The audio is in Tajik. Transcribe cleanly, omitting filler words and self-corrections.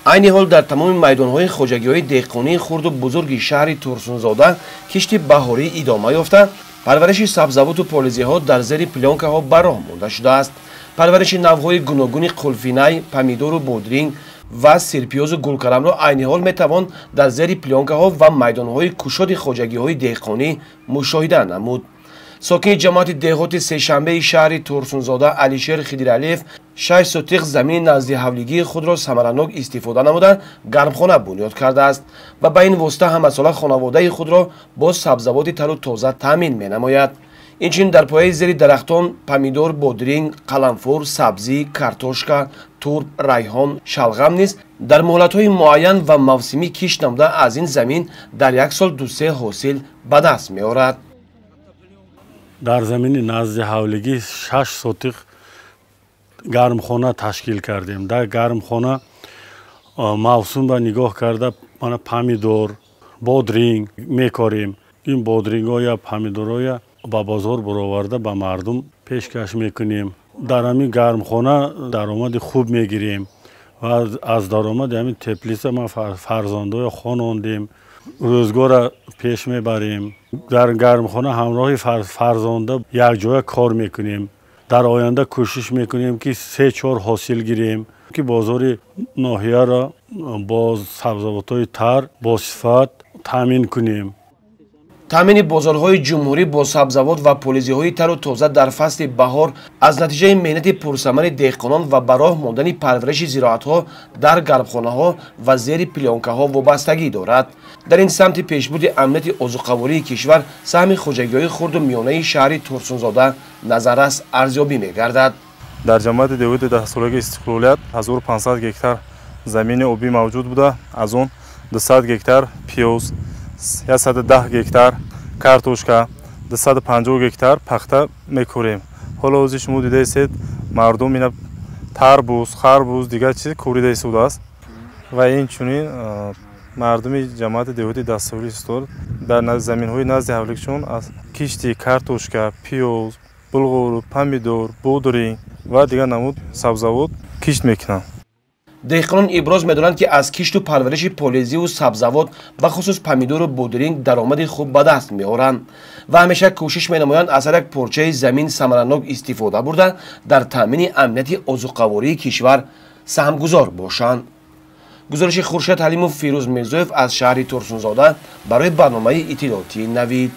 айни ҳол дар тамоми майдонҳои хоҷагиҳои деҳқонии хурду бузурги шаҳри Турсунзода кишти баҳорӣ идома ёфта, парвариши сабзавоту полизиҳо дар зери плёнкаҳо ба роҳ монда шудааст. парвариши навъҳои гуногуни қулфинай, помидору бодринг ва сирпиёзу гулкарамро айни ҳол метавон дар зери плёнкаҳо ва майдонҳои кушоди хоҷагиҳои деҳқонӣ мушоҳида намуд. сокини ҷамоати деҳоти сешанбеи шаҳри Турсунзода Алишер Хидиралиев 6 сотиқ замини назди ҳавлигии худро самаранок истифода намуда гармхона бунёд кардааст ва ба ин восита ҳамасола хонаводаи худро бо сабзавоти тару тоза таъмин менамояд. инчунин дар пояи зери дарахтон помидор, бодринг, қаламфур, сабзӣ, картошка, турб, райҳон, шалғам низ дар муҳлатҳои муайян ва мавсимӣ кишт намуда аз ин замин дар як сол 2-3 ҳосил ба даст меорад. дар замини назди ҳавлигӣ 6 сотиқ гармхона ташкил кардем. дар гармхона мавсумро нигоҳ карда мана помидор, бодринг мекорем. ин бодринго я помидороя ба бозор бароварда ба мардум пешкаш мекунем. дар ҳамин гармхона даромади хуб мегирем ва аз даромади ҳамин теплиса ма фарзандоя хонондем, рӯзгора пеш мебарем. дар гармхона ҳамроҳи фарзонда якҷоя кор мекунем. дар оянда кӯшиш мекунем ки 3-4 ҳосил гирем, ки бозори ноҳияро бо сабзавотҳои тар босифат таъмин кунем. таъмини бозорҳои ҷумҳурӣ бо сабзавот ва полизиҳои тару тоза дар фасли баҳор аз натиҷаи меҳнати пурсамари деҳқонон ва ба роҳ мондани парвариши зироатҳо дар гармхонаҳо ва зери плёнкаҳо вобастагӣ дорад. дар ин самти пешбурди амнияти озуқавории кишвар саҳми хоҷагиҳои хурду миёнаи шаҳри Турсунзода назаррас арзёбӣ мегардад. дар ҷамоати деҳоти даҳсолаги истиқлолият 1500 гектар замини обӣ мавҷуд буда, аз он 200 гектар пиёз, 110 гектар картошка, 250 гектар пахта мекорем. ҳоло ҳозир шумо дидаисед мардум ина тарбуз, харбуз, дигар чиз корида истодааст ва инчунин мардуми ҷамоати деҳоти даҳсолаги истод дар заминҳои назди ҳавлигшон аз кишти картошка, пиёз, булғур, помидор, бодринг ва дигар намуд сабзавот кишт мекунанд. деҳқонон иброз медонанд ки аз кишту парвариши полизиву сабзавот бахусус помидору бодринг даромади хуб ба даст меоранд ва ҳамеша кӯшиш менамоянд аз ҳар як порчаи замин самаранок истифода бурда дар таъмини амнияти озуқавории кишвар саҳмгузор бошанд. гузориши Хуршед Ҳалимов, Фирӯз Мирзоев аз шаҳри Турсунзода барои барномаи иттилоотии Навид.